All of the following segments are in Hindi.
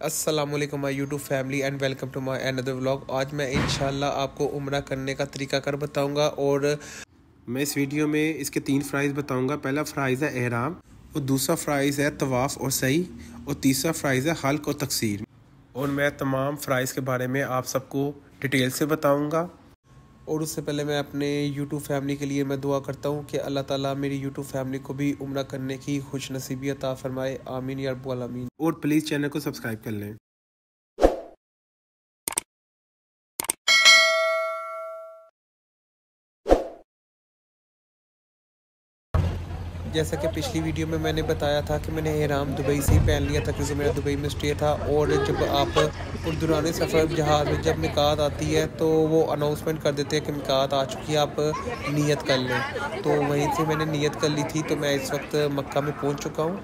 अस्सलामुअलैकुम my YouTube family and welcome to my another vlog. आज मैं इंशाल्लाह आपको उम्रा करने का तरीकाकार बताऊंगा और मैं इस वीडियो में इसके 3 फ़राइज़ बताऊंगा। पहला फ़राइज़ है एहराम, और दूसरा फ़राइज़ है तवाफ़ और सही, और तीसरा फ़राइज़ है हल्क और तकसीर। और मैं तमाम फ़राइज़ के बारे में आप सबको डिटेल से बताऊँगा। और उससे पहले मैं अपने YouTube फैमिली के लिए मैं दुआ करता हूँ कि अल्लाह ताला मेरी YouTube फैमिली को भी उम्रा करने की खुश नसीबी अता फरमाए। आमीन या रब्बुल आमीन। और प्लीज़ चैनल को सब्सक्राइब कर लें। जैसा कि पिछली वीडियो में मैंने बताया था कि मैंने एहराम दुबई से ही पहन लिया था क्योंकि मेरा दुबई में स्टे था। और जब आप दौरान सफ़र जहाज़ में जब मिकात आती है तो वो अनाउंसमेंट कर देते हैं कि मिकात आ चुकी है, आप नियत कर लें। तो वहीं से मैंने नियत कर ली थी। तो मैं इस वक्त मक्का में पहुंच चुका हूं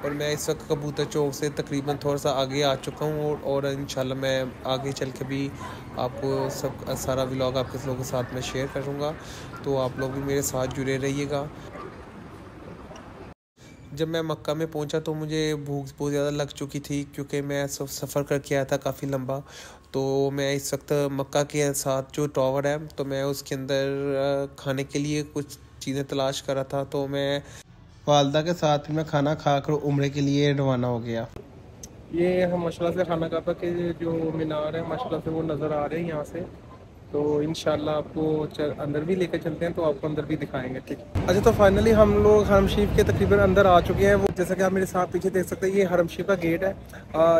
और मैं इस वक्त कबूतर चौक से तकरीबन थोड़ा सा आगे आ चुका हूं। और इंशाल्लाह मैं आगे चल के भी आपको सब सारा व्लॉग आपके लोगों के साथ में शेयर करूँगा। तो आप लोग भी मेरे साथ जुड़े रहिएगा। जब मैं मक्का में पहुंचा तो मुझे भूख बहुत ज़्यादा लग चुकी थी क्योंकि मैं सफ़र करके आया था काफ़ी लंबा। तो मैं इस वक्त मक्का के साथ जो टावर है तो मैं उसके अंदर खाने के लिए कुछ चीज़ें तलाश कर रहा था। तो मैं वालदा के साथ मैं खाना खाकर उम्रे के लिए रवाना हो गया। ये हम माशाल्लाह से खाना काबा के जो मीनार है माशाल्लाह से वो नज़र आ रहे हैं यहाँ से। तो इंशाल्लाह आपको अंदर भी लेकर चलते हैं, तो आपको अंदर भी दिखाएंगे। ठीक है। अच्छा, तो फाइनली हम लोग हरम शरीफ के तकरीबन अंदर आ चुके हैं। वो जैसा कि आप मेरे साथ पीछे देख सकते हैं, ये हरम शरीफ का गेट है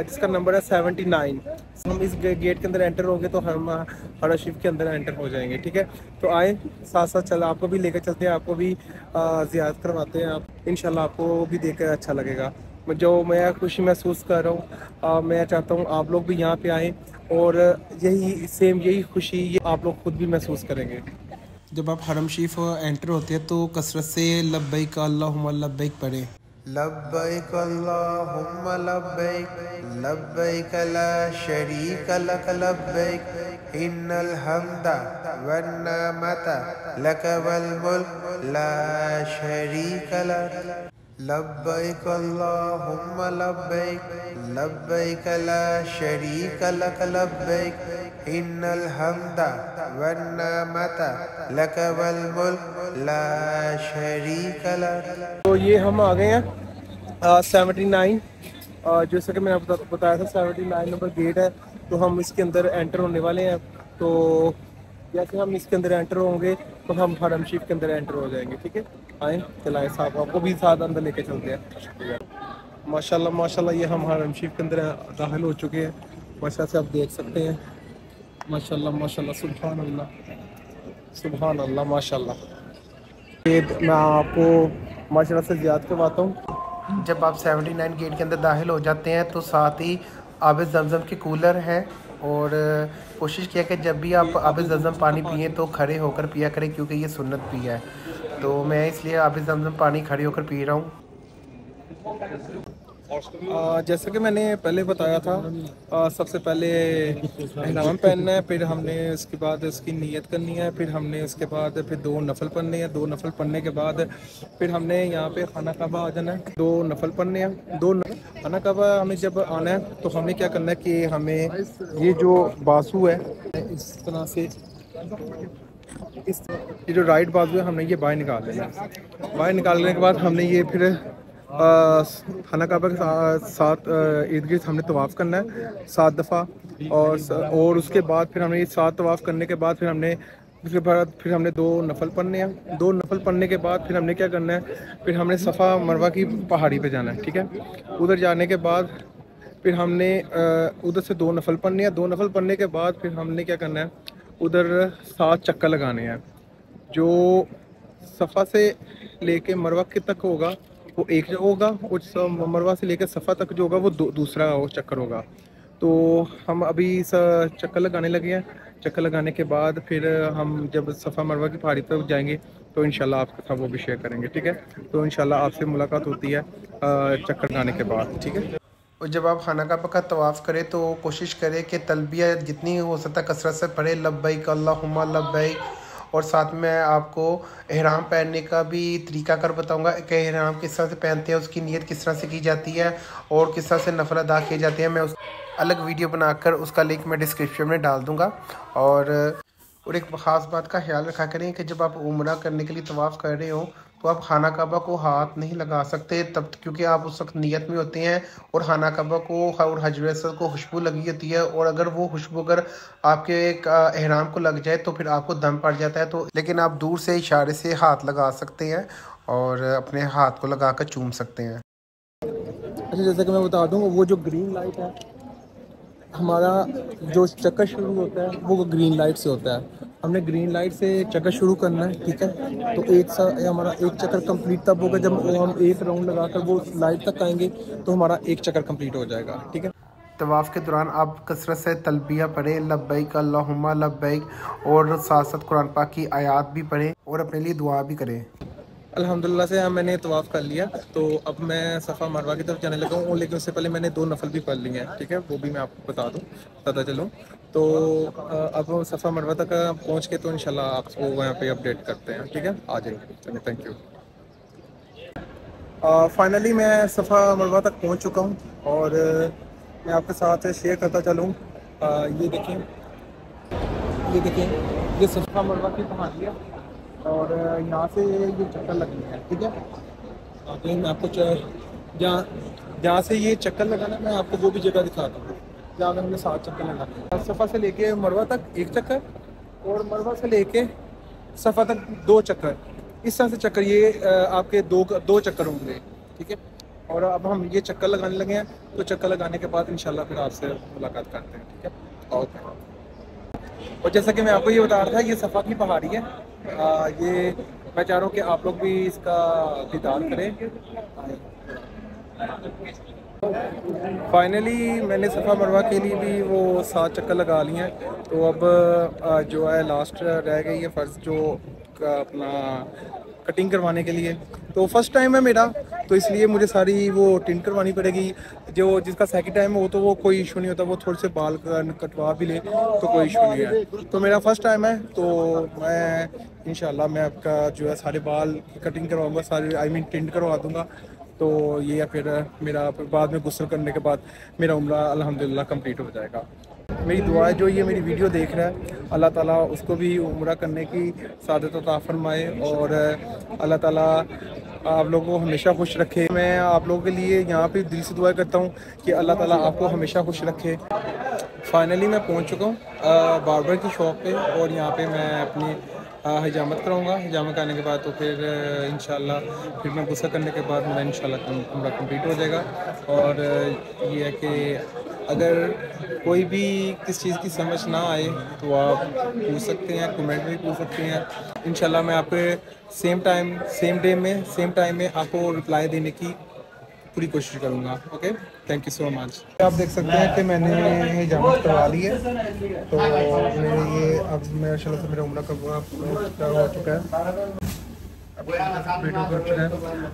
जिसका नंबर है 79। हम इस गेट के अंदर एंटर होंगे तो हम हरम शरीफ के अंदर एंटर हो जाएंगे। ठीक है, तो आए साथ साथ चल आपको भी लेकर चलते हैं, आपको भी ज़ियारत करवाते हैं। आप इंशाल्लाह आपको भी देख कर अच्छा लगेगा। जो मैं खुशी महसूस कर रहा हूँ, मैं चाहता हूँ आप लोग भी यहाँ पे आएँ और यही खुशी ये आप लोग खुद भी महसूस करेंगे। जब आप हरम शरीफ एंटर होते हैं तो कसरत से लब्बैक अल्लाहुम्मा लब्बैक पढ़े। लब्बैक अल्लाहुम्मा लब्बैक लब्बैक ला शरीक लक लब्बैक इन्नल हम्दा वन निअमता लक वल मुल्क ला शरीक लक लब्बैक अल्लाहुम्मा लब्बैक लब्बैक ला शरीक लक लब्बैक इन्नल हम्दा वन निअमता लक वल मुल्क ला शरीक लक। तो ये हम आ गए हैं 79, जैसा कि मैंने आपको बताया था 79 नंबर गेट है। तो हम इसके अंदर एंटर होने वाले हैं। तो जैसे हम इसके अंदर एंटर होंगे तो हम हरम शरीफ के अंदर एंटर हो जाएंगे। ठीक है, आए चलाए साहब, आपको भी साथ अंदर लेके चलते हैं। माशाल्लाह माशाल्लाह, ये हम हरम शरीफ के अंदर दाखिल हो चुके हैं। माशाल्लाह से आप देख सकते हैं, माशाल्लाह माशाल्लाह, सुभान अल्लाह सुभान अल्लाह माशाल्लाह। ये मैं आपको माशाल्लाह से ज़ियारत करवाता हूँ। जब आप 79 गेट के अंदर दाखिल हो जाते हैं तो साथ ही आब ज़मज़म के कूलर हैं। और कोशिश किया कि जब भी आप आब ज़मज़म पानी पिए तो खड़े होकर पिया करें क्योंकि ये सुन्नत भी है। तो मैं इसलिए आब ज़मज़म पानी खड़े होकर पी रहा हूँ। जैसा कि मैंने पहले बताया था, सबसे पहले एहराम पहनना है, फिर हमने उसके बाद उसकी नियत करनी है, फिर हमने उसके बाद फिर 2 नफल पढ़ने हैं। 2 नफल पढ़ने के बाद फिर हमने यहाँ पे खाना काबा आ जाना है। 2 नफल पढ़ने हैं। खाना काबा हमें जब आना है तो हमें क्या करना है कि हमें ये जो बाजू है इस तरह से ये जो राइट बाजू है हमने ये बाहर निकाल लेना है। बाहर निकालने के बाद हमने ये फिर खाना काबा के साथ इर्द गिर्द हमने तवाफ़ करना है 7 दफ़ा। और उसके बाद फिर हमने ये 7 तवाफ़ करने के बाद उसके बाद फिर हमने 2 नफल पढ़ने हैं। 2 नफल पढ़ने के बाद फिर हमने क्या करना है, फिर हमने सफ़ा मरवा की पहाड़ी पे जाना है। ठीक है, उधर जाने के बाद फिर हमने उधर से 2 नफल पढ़ने हैं। 2 नफल पढ़ने के बाद फिर हमने क्या करना है, उधर 7 चक्कर लगाने हैं। जो सफ़ा से लेके मरवा के तक होगा वो एक जगह होगा, और मरवा से लेकर सफ़ा तक जो होगा वो दूसरा चक्कर होगा। तो हम अभी चक्कर लगाने लगे हैं। चक्कर लगाने के बाद फिर हम जब सफ़ा मरवा की पहाड़ी पर जाएंगे तो इंशाल्लाह आपके साथ वो भी शेयर करेंगे। ठीक है, तो इंशाल्लाह आपसे मुलाकात होती है चक्कर लगाने के बाद। ठीक है, और जब आप खाना काबा का तवाफ़ करें तो कोशिश करें कि तलबिया जितनी हो सकता कसरत से पढ़े, लब्बैक अल्लाहुम्मा लब्बैक। और साथ में मैं आपको एहराम पहनने का भी तरीक़ाकार बताऊंगा कि एहराम किस तरह से पहनते हैं, उसकी नीयत किस तरह से की जाती है और किस तरह से नफल अदा किए जाते हैं। मैं उस अलग वीडियो बनाकर उसका लिंक मैं डिस्क्रिप्शन में डाल दूँगा। और एक ख़ास बात का ख्याल रखा करें कि जब आप उम्रा करने के लिए तवाफ़ कर रहे हो तो आप खाना काबा को हाथ नहीं लगा सकते तब, क्योंकि आप उस वक्त नियत में होते हैं और खाना काबा को और हजर असवद को खुशबू लगी होती है, और अगर वो खुशबू अगर आपके एहराम को लग जाए तो फिर आपको दम पड़ जाता है। तो लेकिन आप दूर से इशारे से हाथ लगा सकते हैं और अपने हाथ को लगा कर चूम सकते हैं। अच्छा, जैसे कि मैं बता दूं, वो जो ग्रीन लाइट है, हमारा जो चक्कर शुरू होता है वो ग्रीन लाइट से होता है। हमने ग्रीन लाइट से चक्कर शुरू करना है, ठीक है। तो हमारा एक चक्कर कंप्लीट तब होगा जब हम एक राउंड लगाकर वो लाइट तक आएंगे, तो हमारा एक चक्कर कंप्लीट हो जाएगा, ठीक है। तवाफ़ के दौरान आप कसरत से तलबिया पढ़ें, लब्बैक अल्लाहुम्मा लब्बैक, और साथ साथ कुरान पाक की आयात भी पढ़ें और अपने लिए दुआ भी करें। अल्हम्दुलिल्लाह से मैंने तवाफ़ कर लिया, तो अब मैं सफ़ा मरवा की तरफ जाने लगा हूँ, लेकिन उससे पहले मैंने 2 नफल भी पढ़ लिए हैं, ठीक है। वो भी मैं आपको पता चलूँ। तो अब सफ़ा मरवा तक पहुँच के तो इंशाल्लाह आपको वहाँ पे अपडेट करते हैं, ठीक है। आ जाइए, चलिए, थैंक यू। फाइनली मैं सफ़ा मरवा तक पहुँच चुका हूँ और मैं आपके साथ शेयर करता चलूँ। ये देखें, ये सफ़ा मरवा की पहाड़ी है और यहाँ से ये चक्कर लगनी है, ठीक है। अगले मैं आपको जहाँ से ये चक्कर लगाना, मैं आपको वो भी जगह दिखाता हूँ जहाँ हमने 7 चक्कर लगाने। सफ़ा से लेके मरवा तक 1 चक्कर और मरवा से लेके सफ़ा तक 2 चक्कर, इस तरह से चक्कर ये आपके दो चक्कर होंगे, ठीक है। और अब हम ये चक्कर लगाने लगे हैं, तो चक्कर लगाने के बाद इंशाल्लाह फिर आपसे मुलाकात करते हैं, ठीक है। ओके। और जैसा कि मैं आपको ये बता रहा था, ये सफ़ा की पहाड़ी है। ये मैं चाह रहा हूँ कि आप लोग भी इसका दीदार करें। फाइनली मैंने सफ़ा मरवा के लिए भी वो 7 चक्कर लगा लिए हैं, तो अब जो है लास्ट रह गई है फ़र्ज़ जो अपना कटिंग करवाने के लिए। तो फर्स्ट टाइम है मेरा, तो इसलिए मुझे सारी वो टिंट करवानी पड़ेगी। जो जिसका सेकंड टाइम हो तो वो कोई इशू नहीं होता, वो थोड़े से बाल कटवा भी ले तो कोई इशू नहीं है। तो मेरा फर्स्ट टाइम है, तो मैं इंशाल्लाह मैं आपका जो है सारे बाल कटिंग करवाऊँगा, सारे मीन टिंट करवा दूँगा। तो ये या फिर मेरा बाद में गुस्ल करने के बाद मेरा उम्रा अल्हम्दुलिल्लाह कंप्लीट हो जाएगा। मेरी दुआ है जो ये मेरी वीडियो देख रहा है, अल्लाह ताला उसको भी उम्रा करने की सादत अता फरमाए और अल्लाह ताला आप लोगों को हमेशा खुश रखे। मैं आप लोगों के लिए यहाँ पे दिल से दुआ करता हूँ कि अल्लाह ताला आपको हमेशा खुश रखे। फाइनली मैं पहुँच चुका हूँ बार्बर की शॉप पे और यहाँ पे मैं अपनी हिजामत कराऊँगा। हिजामत करने के बाद तो फिर इंशाल्लाह फिर मैं गुस्सा करने के बाद मेरा इंशाल्लाह उम्रा कंप्लीट हो जाएगा। और ये है कि अगर कोई भी किस चीज़ की समझ ना आए तो आप पूछ सकते हैं, कमेंट में पूछ सकते हैं। इंशाल्लाह मैं आपके सेम टाइम में आपको रिप्लाई देने की पूरी कोशिश करूँगा। Okay, thank you so much. आप देख सकते हैं कि मैंने हिजामत करवा ली है, तो मेरे ये अब माशाल्लाह से मेरा उम्रा का हो चुका है, वीडियो कर चुका है।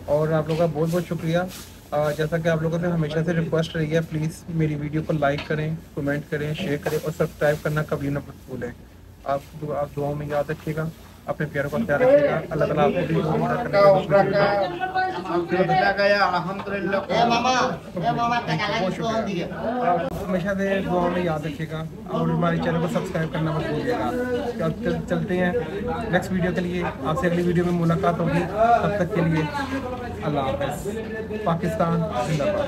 और आप लोगों का बहुत बहुत शुक्रिया। जैसा कि आप लोगों से हमेशा से रिक्वेस्ट रही है, प्लीज़ मेरी वीडियो को लाइक करें, कमेंट करें, शेयर करें और सब्सक्राइब करना कभी ना भूलें। आप दुआओं में याद रखिएगा, अपने प्यारों का ख्याल रखिएगा। अल्लाह ताला आपको भी हमेशा से दुआओं में याद रखिएगा और हमारे चैनल को सब्सक्राइब करना मत भूलिएगा। अब चलते हैं नेक्स्ट वीडियो के लिए, आपसे अगली वीडियो में मुलाकात होगी। तब तक के लिए अल्लाह हाफ़िज़। पाकिस्तान जिंदाबाद।